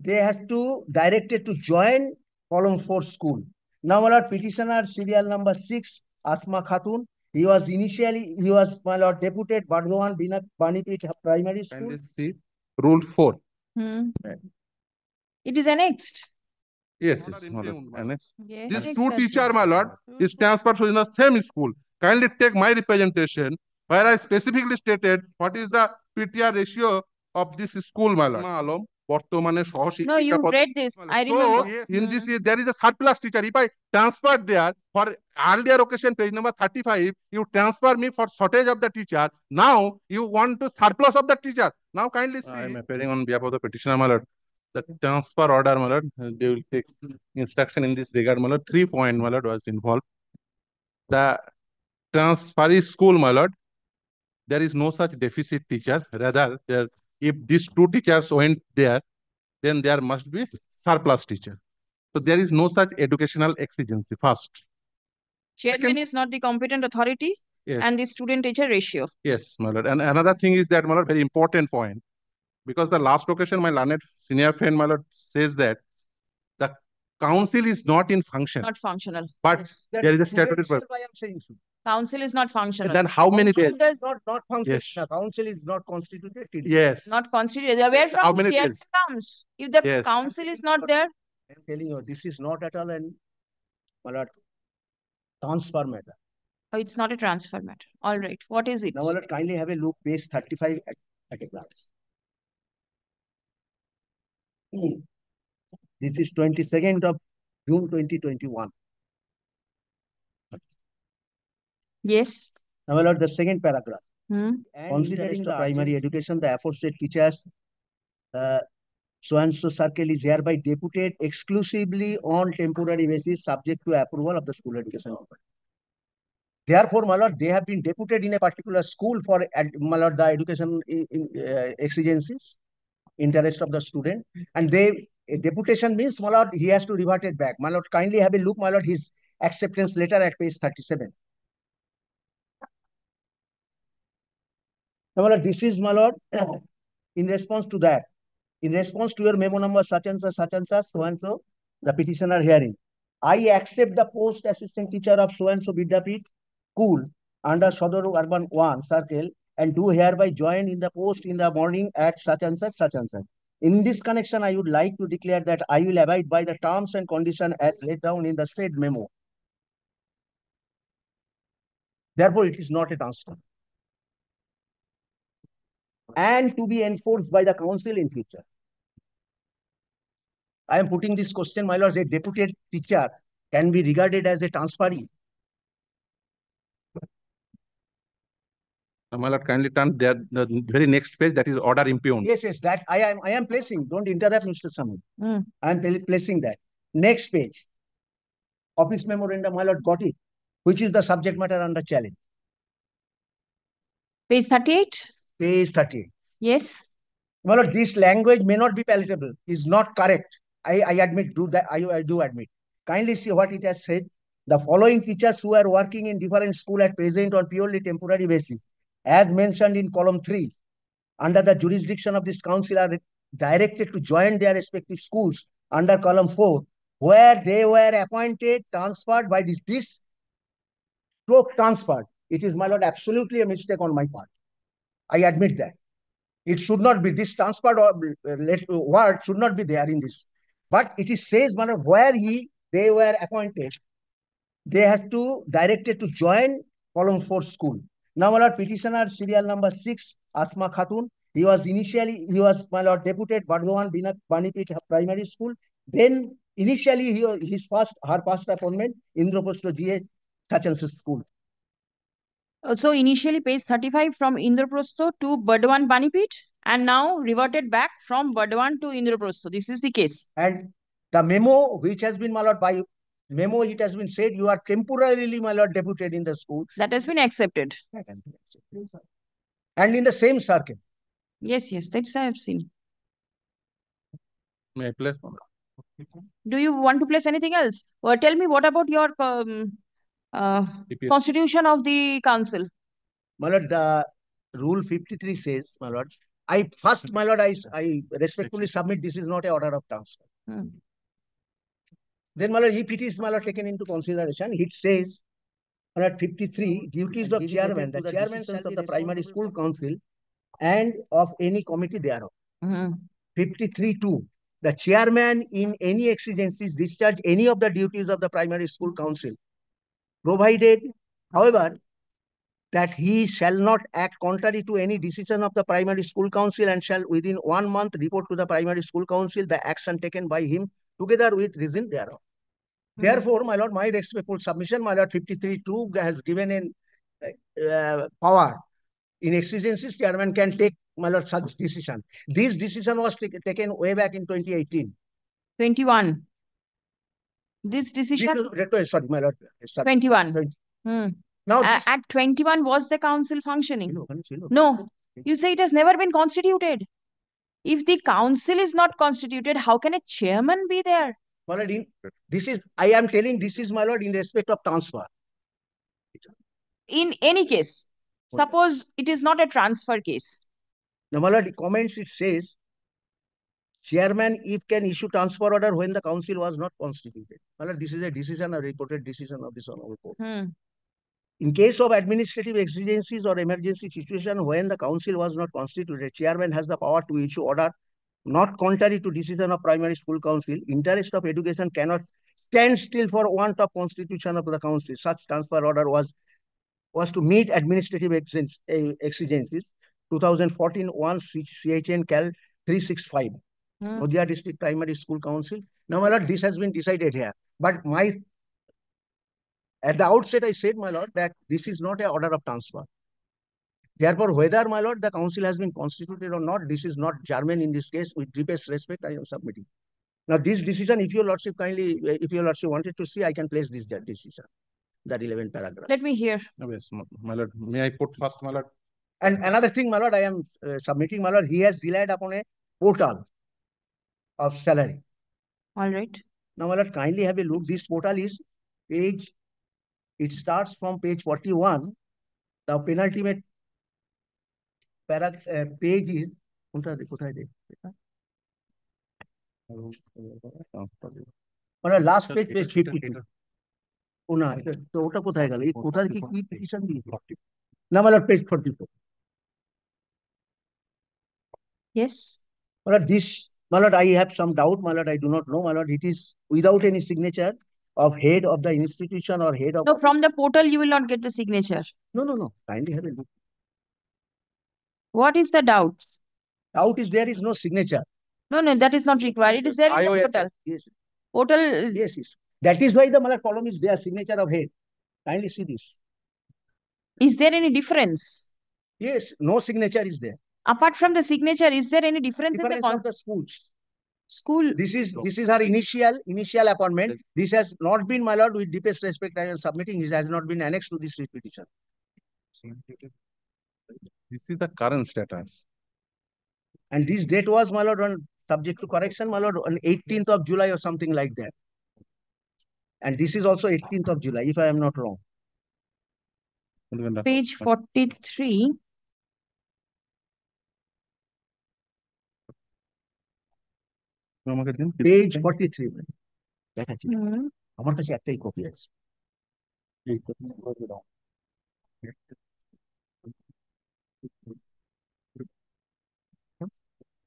they have to directed to join column 4 school. Now, my lord, petitioner serial number 6, Asma Khatun. He was my lord, deputed Bardhaman Banipit Primary School. Kindly see Rule 4. It is annexed. Yes, yes, my lord. Annexed. Yes. These two teacher, my lord, is transferred in the same school. Kindly take my representation where I specifically stated what is the PTR ratio of this school, my lord. Alom, No, you read this. I remember. So, in this, there is a surplus teacher. If I transfer there for earlier occasion, page number 35, you transfer me for shortage of the teacher. Now, you want to surplus of the teacher. Now, kindly see. I am appearing on behalf of the petitioner, my lord. The transfer order, my lord, they will take instruction in this regard, my lord. 3 point, my lord, was involved. The transferee school, my lord, there is no such deficit teacher. Rather, there, if these two teachers went there, then there must be surplus teacher. So there is no such educational exigency. First. Chairman is not the competent authority. Yes. And the student-teacher ratio. Yes, my lord. And another thing is that, my lord, very important point. Because the last occasion, my learned senior friend, my lord, says that the council is not in function. Not functional. But there is a statutory purpose. Council is not functional. Then how many days? Not functional. Yes. The council is not constituted. Yes. Not constituted. Where How from many chairman days? comes? If the Yes. council is not there. I am telling you, this is not at all an transfer matter. Oh, it's not a transfer matter. All right. What is it? Now, my lord, kindly have a look, page 35 at a glance. This is 22nd of June 2021. Yes. Now, my lord, the second paragraph. And considering the primary education, the aforesaid teachers, so-and-so circle is hereby deputed exclusively on temporary basis subject to approval of the school education authority. Therefore, my lord, they have been deputed in a particular school for, my lord, the education exigencies, interest of the student. And a deputation means, my lord, he has to revert it back. My lord, kindly have a look, my lord, his acceptance letter at page 37. Now, my lord, this is, my lord, in response to that. In response to your memo number such and such, so and so, the petitioner hearing. I accept the post assistant teacher of so and so Vidyapit school under Sodaru Urban 1 circle and do hereby join in the post in the morning at such and such, such and such. In this connection, I would like to declare that I will abide by the terms and conditions as laid down in the said memo. Therefore, it is not a transfer. And to be enforced by the council in future. I am putting this question, my lord, a deputed teacher can be regarded as a transferee. My lord, kindly turn there, the very next page, that is order impugned. Yes, yes, that I am placing. Don't interrupt, Mr. Samu. I am placing that. Next page. Office memorandum, my lord, got it. Which is the subject matter under challenge? Page 38? Page 38. Yes. My lord, this language may not be palatable, is not correct. I admit, I do admit. Kindly see what it has said. The following teachers who are working in different school at present on purely temporary basis, as mentioned in column 3, under the jurisdiction of this council are directed to join their respective schools under column 4, where they were appointed, transferred by this stroke transferred. It is, my lord, absolutely a mistake on my part. I admit that. It should not be, this transferred word should not be there in this. But it is says, my lord, where they were appointed, they have to directed to join column 4 school. Now, my lord, petitioner serial number 6, Asma Khatun. He was, my lord, deputed Bardhaman Banipit Primary School. Then initially her first appointment, Indraprastha GA such and such school. So initially page 35 from Indraprastha to Bardhaman Banipit and now reverted back from Bardhaman to Indraprastha. This is the case. And the memo which has been, my lord, by memo it has been said you are temporarily, my lord, deputed in the school. That has been accepted. And in the same circle. Yes, that's I have seen. May I place? Do you want to place anything else? Or tell me what about your constitution of the council? My lord, the rule 53 says, my lord, First, my lord, I respectfully submit this is not a order of transfer. Then, my lord, if it is, my lord, taken into consideration, it says, my lord, 53, duties of chairman, the chairman of the primary school council and of any committee thereof. 53.2, the chairman in any exigencies discharge any of the duties of the primary school council, provided, however, that he shall not act contrary to any decision of the primary school council and shall within 1 month report to the primary school council the action taken by him together with reason thereof. Therefore, my lord, my respectful submission, my lord, 53.2 has given in power in exigencies, chairman can take, my lord, such decision. This decision was taken way back in 2018. 21. This decision? Sorry, my lord. 21. Now, at 21, was the council functioning? No. You say it has never been constituted. If the council is not constituted, how can a chairman be there? My lord, I am telling this is, my lord, in respect of transfer. In any case, suppose it is not a transfer case. Now, my lord, the comments it says, chairman if can issue transfer order when the council was not constituted. My lord, this is a decision, a reported decision of this honorable court. In case of administrative exigencies or emergency situation when the council was not constituted, chairman has the power to issue order not contrary to decision of primary school council. Interest of education cannot stand still for want of constitution of the council. Such transfer order was to meet administrative exigencies. 2014 1 CHN Cal 365. Nadia District Primary School Council. Now, my lord, this has been decided here. But at the outset, I said, my lord, that this is not an order of transfer. Therefore, whether, my lord, the council has been constituted or not, this is not germane in this case. With deepest respect, I am submitting. Now, this decision, if your lordship wanted to see, I can place this decision, that 11 paragraph. Let me hear. Yes, my lord. May I put first, my lord? And another thing, my lord, I am submitting, my lord, he has relied upon a portal of salary. All right. Now, my lord, kindly have a look. This portal is page, it starts from page 41. The penultimate page is, last page, page 52. তো ওটা কোথায় গেল? এই কোথায় কি petition দিয়ে? না, my lord, page 44. Yes. My lord, this, my lord, I have some doubt, my lord, I do not know, my lord, it is without any signature of head of the institution or head of... No, from the portal, you will not get the signature. No. Kindly have a look. What is the doubt? Doubt is there is no signature. No, that is not required. It is there in the portal. Yes. Portal. Yes. That is why the column is there, signature of head. Kindly see this. Is there any difference? Yes, no signature is there. Apart from the signature, is there any difference in the schools? School. This is her initial appointment. This has not been, my lord, with deepest respect, I am submitting. It has not been annexed to this petition. This is the current status. And this date was, my lord, on subject to correction, my lord, on 18th of July or something like that. And this is also 18th of July, if I am not wrong. Page 43. Page 43. দেখাচ্ছি আমার কাছে একটাই copy আছে।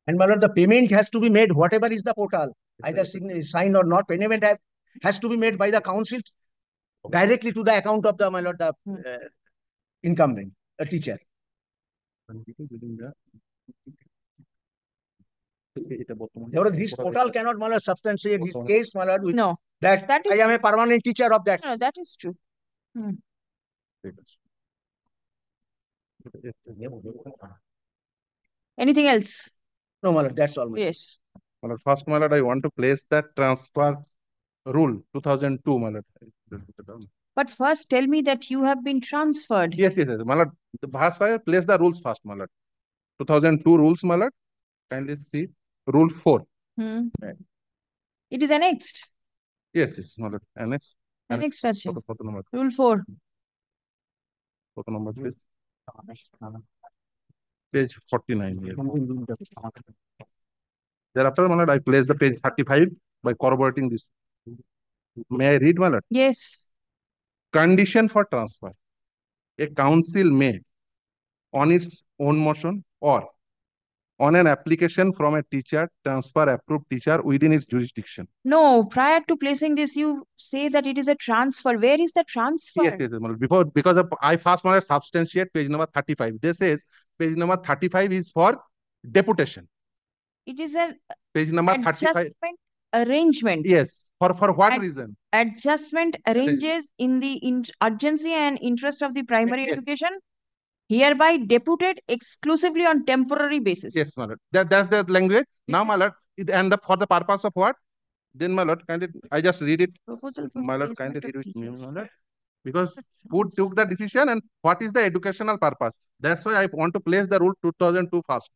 And my lord, the payment has to be made, whatever is the portal, either signed or not, payment has to be made by the council directly to the account of the, my lord, the incumbent, a teacher. This portal cannot, my lord, substantiate his case, my lord, with that I am a permanent teacher of that. No, that is true. Anything else? No, my lord, that's all. Yes. My lord, first, my lord, I want to place that transfer rule 2002, my lord. But first, tell me that you have been transferred. Yes. My lord, first I place the rules first, my lord. 2002 rules, my lord. Kindly see rule 4. It is annexed. Yes, my lord. Annexed. Rule 4. Photo number, please. page 49 here. Thereafter, my lord, I place the page 35 by corroborating this. May I read, my lord? Yes. Condition for transfer. A council may, on its own motion or on an application from a teacher, transfer approved teacher within its jurisdiction. No, prior to placing this, you say that it is a transfer. Where is the transfer? Yes, because I first want to substantiate page number 35. This is page number 35 is for deputation. It is an page number 35. Adjustment arrangement. Yes. For what reason? Adjustment arranges in the urgency and interest of the primary education, hereby deputed exclusively on temporary basis. Yes, my lord. That's the language. Now, my lord, for the purpose of what? Then, my lord, I just read it. Proposal for my lord, kindly read it, my lord. Because who took the decision and what is the educational purpose? That's why I want to place the rule 2002 first.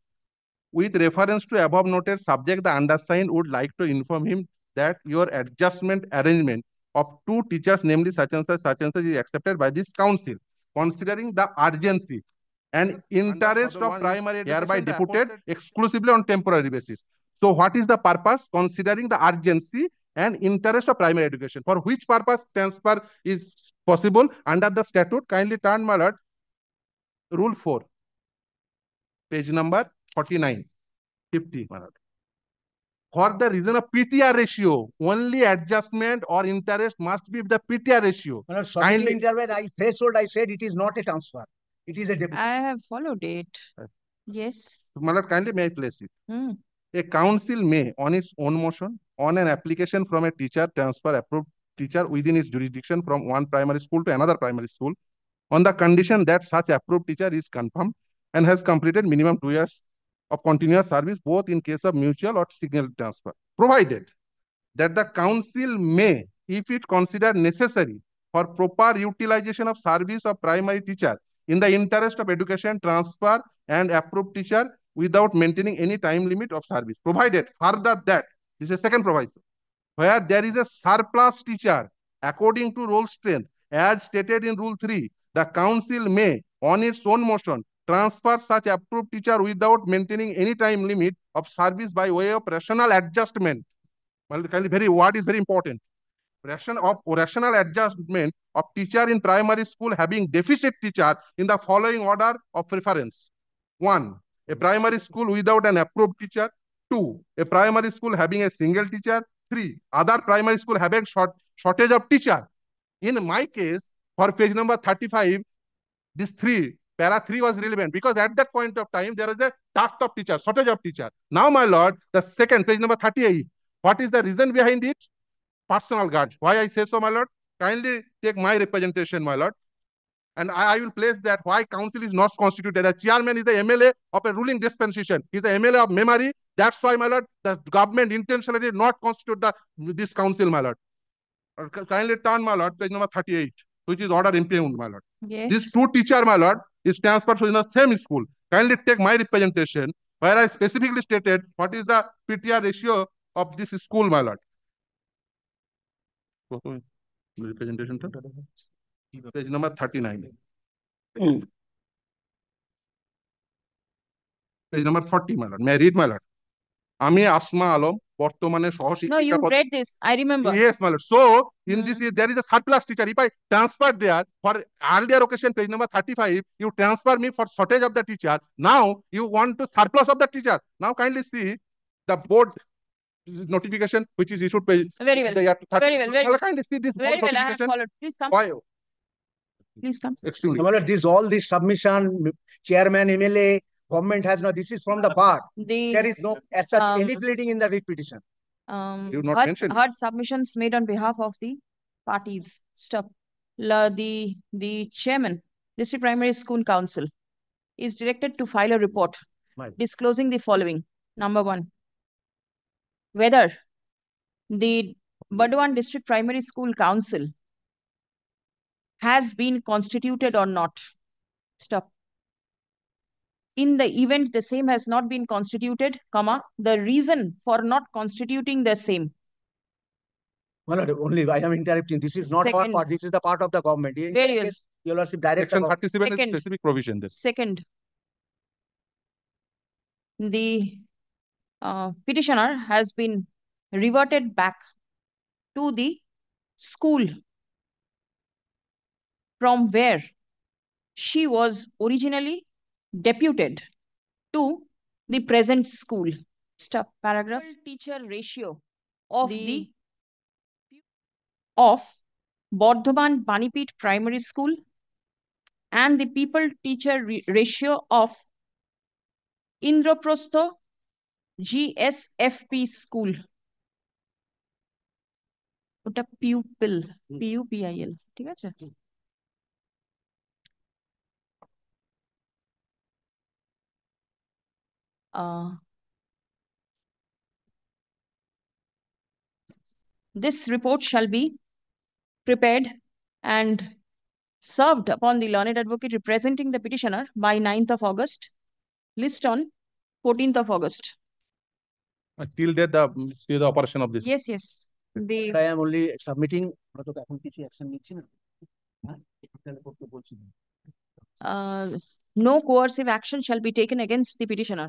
With reference to above noted subject, the undersigned would like to inform him that your adjustment arrangement of two teachers, namely such and such is accepted by this council, considering the urgency and interest of primary hereby deputed exclusively on temporary basis. So what is the purpose? Considering the urgency and interest of primary education. For which purpose transfer is possible under the statute? Kindly turn, my lord, rule 4, page number 49, 50, my lord. For the reason of PTR ratio, only adjustment or interest must be the PTR ratio. Kindly intervene. I said it is not a transfer. It is a deputation. I have followed it. Yes. My lord, kindly may I place it? A council may, on its own motion, on an application from a teacher, transfer approved teacher within its jurisdiction from one primary school to another primary school, on the condition that such approved teacher is confirmed and has completed minimum 2 years of continuous service, both in case of mutual or single transfer, provided that the council may, if it consider necessary for proper utilization of service of primary teacher in the interest of education, transfer and approved teacher without maintaining any time limit of service, provided further that, this is a second proviso, where there is a surplus teacher according to roll strength, as stated in rule 3, the council may, on its own motion, transfer such approved teacher without maintaining any time limit of service by way of rational adjustment. Well, word is very important. Rational adjustment of teacher in primary school having deficit teacher in the following order of preference. 1. A primary school without an approved teacher. 2. A primary school having a single teacher. 3. Other primary school having shortage of teacher. In my case, for page number 35, this 3, para 3 was relevant because at that point of time, there is a dearth of teacher, shortage of teacher. Now, my lord, the second, page number 38, what is the reason behind it? Personal guards. Why I say so, my lord? Kindly take my representation, my lord. And I will place that why council is not constituted. The chairman is the MLA of a ruling dispensation. He is the MLA of memory. That's why, my lord, the government intentionally did not constitute this council, my lord. Kindly turn, my lord, page number 38, which is order impugned, my lord. Yes. This two teacher, my lord, is transferred in the same school. Kindly take my representation, where I specifically stated what is the PTR ratio of this school, my lord. Representation page number 39. Page number 40, my lord. May I read, my lord? Ami Asma Alom, Bortomane Sohoshikika. No, you read this. I remember. Yes, my lord. So, in this, there is a surplus teacher. If I transfer there, for earlier occasion, page number 35, you transfer me for shortage of the teacher. Now, you want to surplus of the teacher. Now, kindly see the board notification, which is issued page. Very well. Very well. Very well. Kindly see this very board well. notification. I have followed. Please come. Why? Please come. Extremely. No, all this submission, chairman, MLA, government has no. This is from the bar. There is no as such any pleading in the writ petition. You not mentioned. Heard submissions made on behalf of the parties. Stop. The chairman, District Primary School Council, is directed to file a report disclosing the following. Number 1, whether the Burdwan District Primary School Council has been constituted or not. Stop. In the event the same has not been constituted, comma, the reason for not constituting the same. Well, only I am interrupting. This is not our part. This is the part of the government. Very well. Your Lordship, direct Section 37 is specific provision. Second, the petitioner has been reverted back to the school from where she was originally deputed to the present school. Stop paragraph. Teacher ratio of Bardhaman Banipit Primary School and the people teacher ratio of Indraprastha GSFP School. ওটা pupil PUPIL ঠিক আছে this report shall be prepared and served upon the learned advocate representing the petitioner by 9th of August, list on 14th of August. Till that the operation of this. Yes, yes. I am only submitting. No coercive action shall be taken against the petitioner.